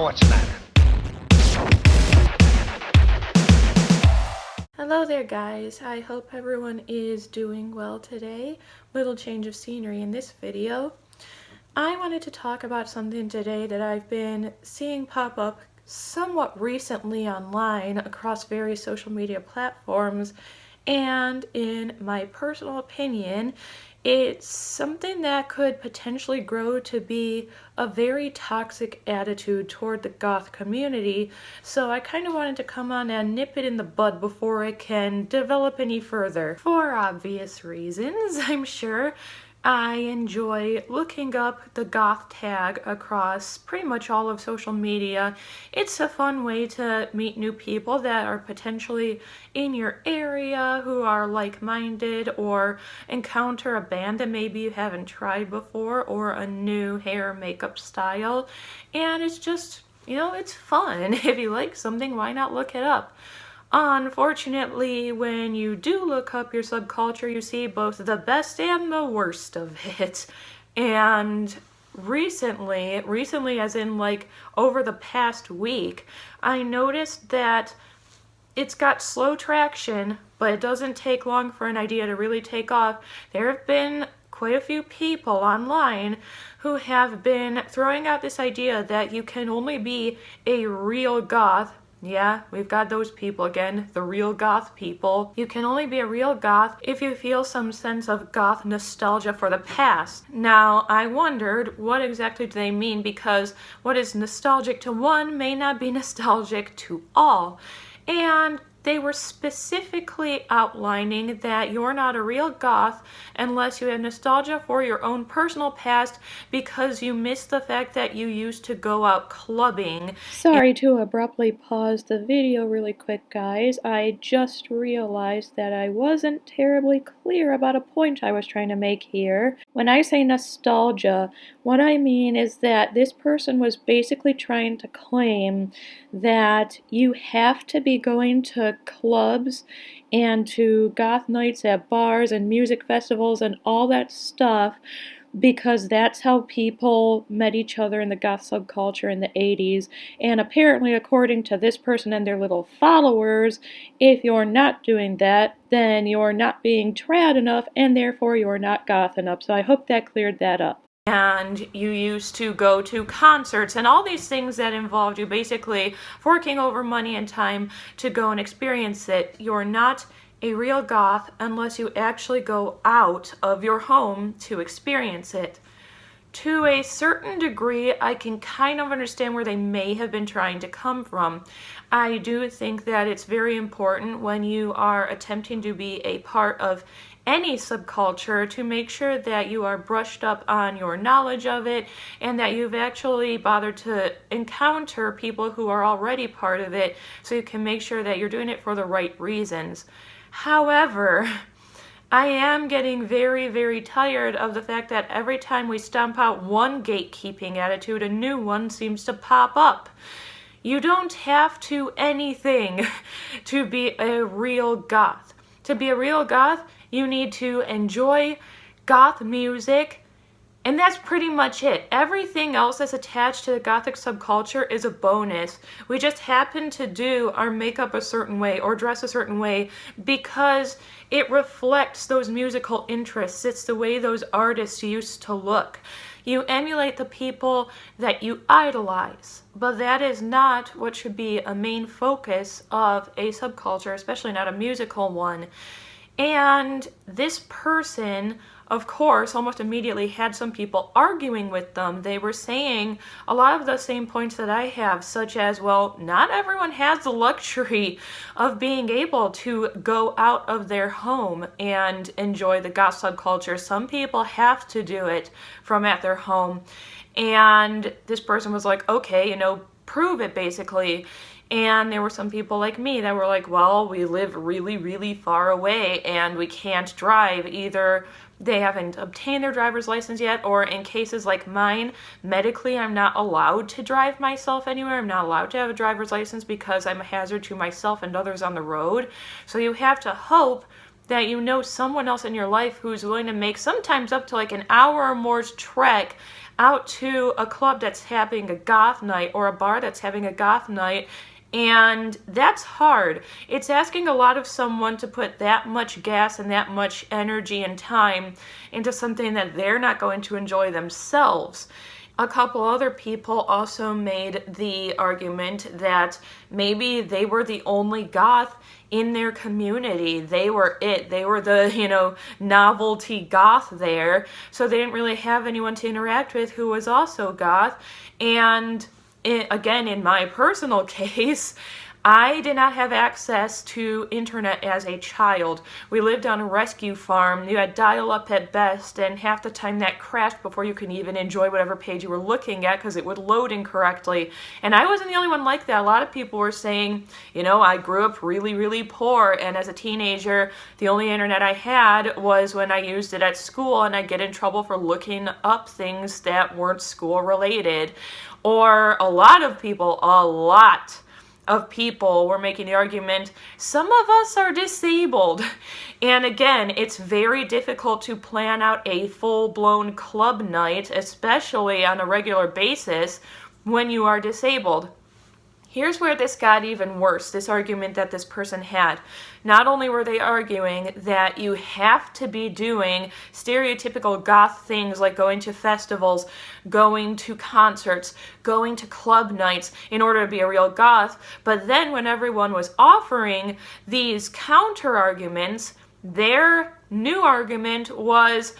what's the matter? Hello there guys, I hope everyone is doing well today. Little change of scenery in this video. I wanted to talk about something today that I've been seeing pop up somewhat recently online across various social media platforms, and in my personal opinion, it's something that could potentially grow to be a very toxic attitude toward the goth community, so I kind of wanted to come on and nip it in the bud before it can develop any further. For obvious reasons, I'm sure. I enjoy looking up the goth tag across pretty much all of social media. It's a fun way to meet new people that are potentially in your area who are like-minded, or encounter a band that maybe you haven't tried before, or a new hair makeup style. And it's just, it's fun. If you like something, why not look it up? Unfortunately, when you do look up your subculture, you see both the best and the worst of it. And recently as in like over the past week, I noticed that it's got slow traction, but it doesn't take long for an idea to really take off. There have been quite a few people online who have been throwing out this idea that you can only be a real goth. Yeah, we've got those people again, the real goth people. You can only be a real goth if you feel some sense of goth nostalgia for the past. Now, I wondered, what exactly do they mean? Because what is nostalgic to one may not be nostalgic to all. And they were specifically outlining that you're not a real goth unless you have nostalgia for your own personal past because you miss the fact that you used to go out clubbing. Sorry to abruptly pause the video really quick, guys. I just realized that I wasn't terribly clear about a point I was trying to make here. When I say nostalgia, what I mean is that this person was basically trying to claim that you have to be going to clubs and to goth nights at bars and music festivals and all that stuff because that's how people met each other in the goth subculture in the 80s. And apparently, according to this person and their little followers, if you're not doing that, then you're not being trad enough and therefore you're not goth enough. So I hope that cleared that up. And you used to go to concerts and all these things that involved you basically forking over money and time to go and experience it. You're not a real goth unless you actually go out of your home to experience it. To a certain degree, I can kind of understand where they may have been trying to come from. I do think that it's very important when you are attempting to be a part of any subculture to make sure that you are brushed up on your knowledge of it and that you've actually bothered to encounter people who are already part of it so you can make sure that you're doing it for the right reasons. However, I am getting very, very tired of the fact that every time we stomp out one gatekeeping attitude, a new one seems to pop up. You don't have to anything to be a real goth. To be a real goth, you need to enjoy goth music, and that's pretty much it. Everything else that's attached to the gothic subculture is a bonus. We just happen to do our makeup a certain way or dress a certain way because it reflects those musical interests. It's the way those artists used to look. You emulate the people that you idolize, but that is not what should be a main focus of a subculture, especially not a musical one. And this person, of course, almost immediately had some people arguing with them. They were saying a lot of the same points that I have, such as, well, not everyone has the luxury of being able to go out of their home and enjoy the goth subculture. Some people have to do it from at their home. And this person was like, okay, prove it, basically. And there were some people like me that were like, well, we live really, really far away and we can't drive. Either they haven't obtained their driver's license yet, or in cases like mine, medically I'm not allowed to drive myself anywhere. I'm not allowed to have a driver's license because I'm a hazard to myself and others on the road. So you have to hope that you know someone else in your life who's willing to make sometimes up to like an hour or more's trek out to a club that's having a goth night or a bar that's having a goth night. And that's hard. It's asking a lot of someone to put that much gas and that much energy and time into something that they're not going to enjoy themselves. A couple other people also made the argument that maybe they were the only goth in their community. They were it. They were the, novelty goth there. So they didn't really have anyone to interact with who was also goth. And again, in my personal case, I did not have access to internet as a child. We lived on a rescue farm. You had dial-up at best, and half the time that crashed before you could even enjoy whatever page you were looking at because it would load incorrectly. And I wasn't the only one like that. A lot of people were saying, I grew up really, really poor, and as a teenager, the only internet I had was when I used it at school, and I'd get in trouble for looking up things that weren't school-related. Or a lot of people were making the argument, some of us are disabled. And again, it's very difficult to plan out a full-blown club night, especially on a regular basis, when you are disabled. Here's where this got even worse, this argument that this person had. Not only were they arguing that you have to be doing stereotypical goth things like going to festivals, going to concerts, going to club nights in order to be a real goth, but then when everyone was offering these counter arguments, their new argument was,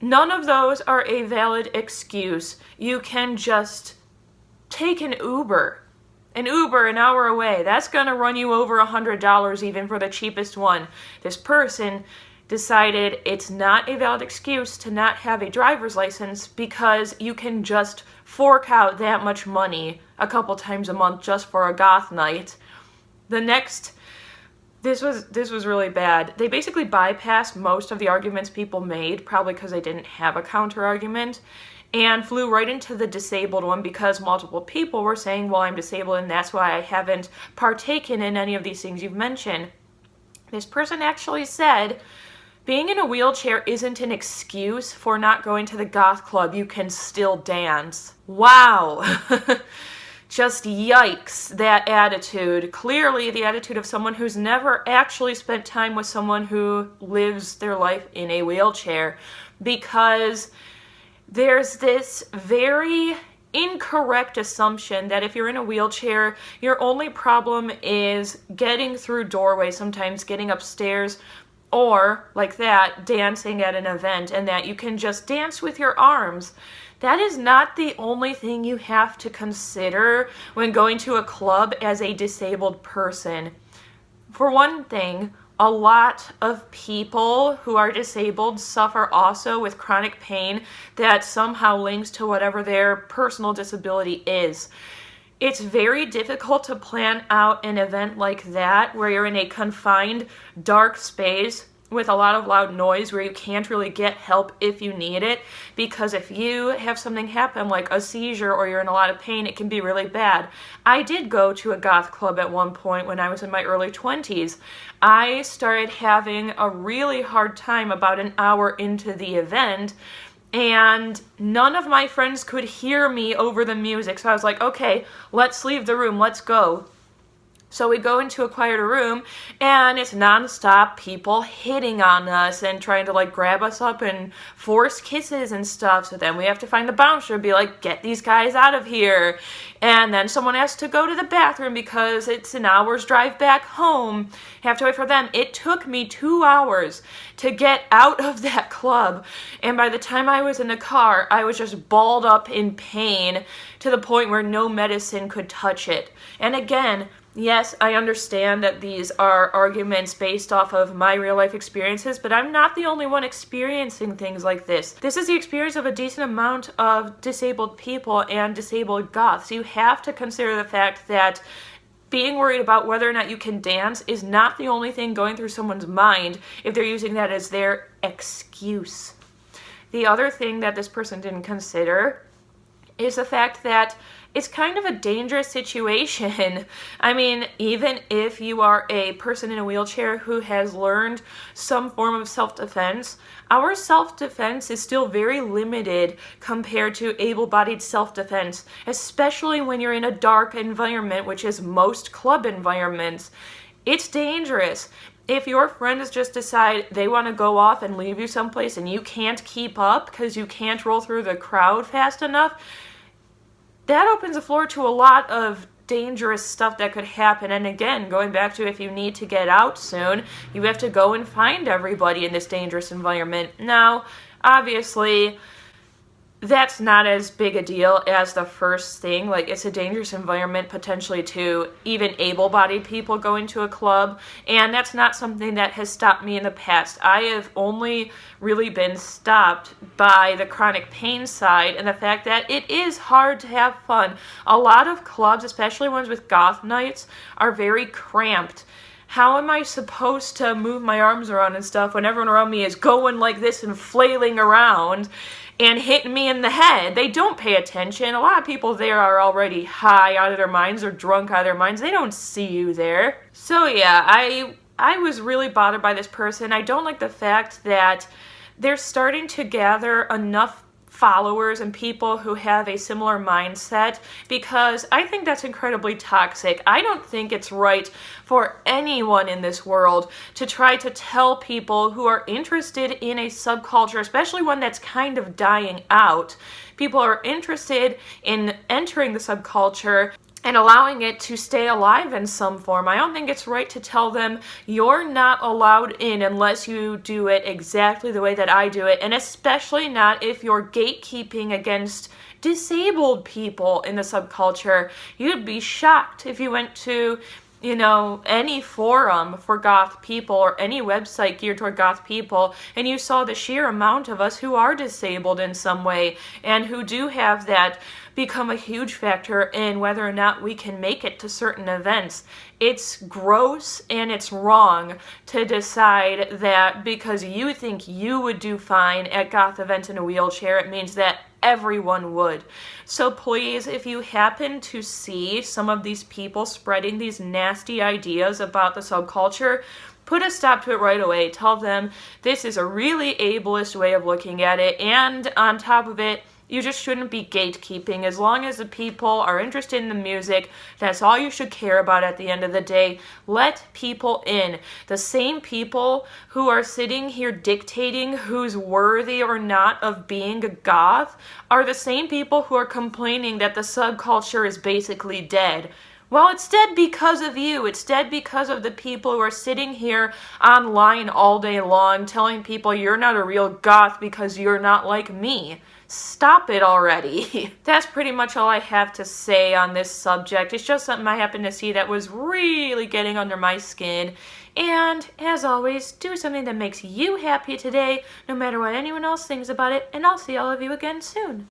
none of those are a valid excuse. You can just take an Uber an hour away. That's going to run you over $100 even for the cheapest one. This person decided it's not a valid excuse to not have a driver's license because you can just fork out that much money a couple times a month just for a goth night. This was really bad. They basically bypassed most of the arguments people made, probably because they didn't have a counter argument, and flew right into the disabled one because multiple people were saying, well, I'm disabled and that's why I haven't partaken in any of these things you've mentioned. This person actually said, being in a wheelchair isn't an excuse for not going to the goth club. You can still dance. Wow. Just yikes, that attitude. Clearly the attitude of someone who's never actually spent time with someone who lives their life in a wheelchair, because there's this very incorrect assumption that if you're in a wheelchair, your only problem is getting through doorways, sometimes getting upstairs, or, like that, dancing at an event, and that you can just dance with your arms. That is not the only thing you have to consider when going to a club as a disabled person. For one thing, a lot of people who are disabled suffer also with chronic pain that somehow links to whatever their personal disability is. It's very difficult to plan out an event like that where you're in a confined, dark space with a lot of loud noise where you can't really get help if you need it, because if you have something happen like a seizure or you're in a lot of pain, it can be really bad. I did go to a goth club at one point when I was in my early 20s. I started having a really hard time about an hour into the event, and none of my friends could hear me over the music, so I was like, okay, let's leave the room, let's go. So we go into a quieter room, and it's nonstop people hitting on us and trying to grab us up and force kisses and stuff. So then we have to find the bouncer and be like, get these guys out of here. And then someone has to go to the bathroom because it's an hour's drive back home. You have to wait for them. It took me 2 hours to get out of that club. And by the time I was in the car, I was just balled up in pain to the point where no medicine could touch it. And again, yes, I understand that these are arguments based off of my real life experiences, but I'm not the only one experiencing things like this. This is the experience of a decent amount of disabled people and disabled goths. You have to consider the fact that being worried about whether or not you can dance is not the only thing going through someone's mind if they're using that as their excuse. The other thing that this person didn't consider is the fact that it's kind of a dangerous situation. I mean, even if you are a person in a wheelchair who has learned some form of self-defense, our self-defense is still very limited compared to able-bodied self-defense, especially when you're in a dark environment, which is most club environments. It's dangerous. If your friends just decide they want to go off and leave you someplace and you can't keep up because you can't roll through the crowd fast enough, that opens the floor to a lot of dangerous stuff that could happen. And again, going back to if you need to get out soon, you have to go and find everybody in this dangerous environment. Now, obviously, that's not as big a deal as the first thing. Like, it's a dangerous environment potentially to even able-bodied people go into a club, and that's not something that has stopped me in the past. I have only really been stopped by the chronic pain side and the fact that it is hard to have fun. A lot of clubs, especially ones with goth nights, are very cramped. How am I supposed to move my arms around and stuff when everyone around me is going like this and flailing around and hitting me in the head? They don't pay attention. A lot of people there are already high out of their minds or drunk out of their minds. They don't see you there. So yeah, I was really bothered by this person. I don't like the fact that they're starting to gather enough followers and people who have a similar mindset, because I think that's incredibly toxic. I don't think it's right for anyone in this world to try to tell people who are interested in a subculture, especially one that's kind of dying out. People are interested in entering the subculture and allowing it to stay alive in some form. I don't think it's right to tell them, you're not allowed in unless you do it exactly the way that I do it, and especially not if you're gatekeeping against disabled people in the subculture. You'd be shocked if you went to, any forum for goth people or any website geared toward goth people, and you saw the sheer amount of us who are disabled in some way and who do have that become a huge factor in whether or not we can make it to certain events. It's gross and it's wrong to decide that because you think you would do fine at goth events in a wheelchair, it means that everyone would. So please, if you happen to see some of these people spreading these nasty ideas about the subculture, put a stop to it right away. Tell them this is a really ableist way of looking at it, and on top of it, you just shouldn't be gatekeeping. As long as the people are interested in the music, that's all you should care about at the end of the day. Let people in. The same people who are sitting here dictating who's worthy or not of being a goth are the same people who are complaining that the subculture is basically dead. Well, it's dead because of you. It's dead because of the people who are sitting here online all day long telling people you're not a real goth because you're not like me. Stop it already. That's pretty much all I have to say on this subject. It's just something I happened to see that was really getting under my skin. And as always, do something that makes you happy today, no matter what anyone else thinks about it, and I'll see all of you again soon.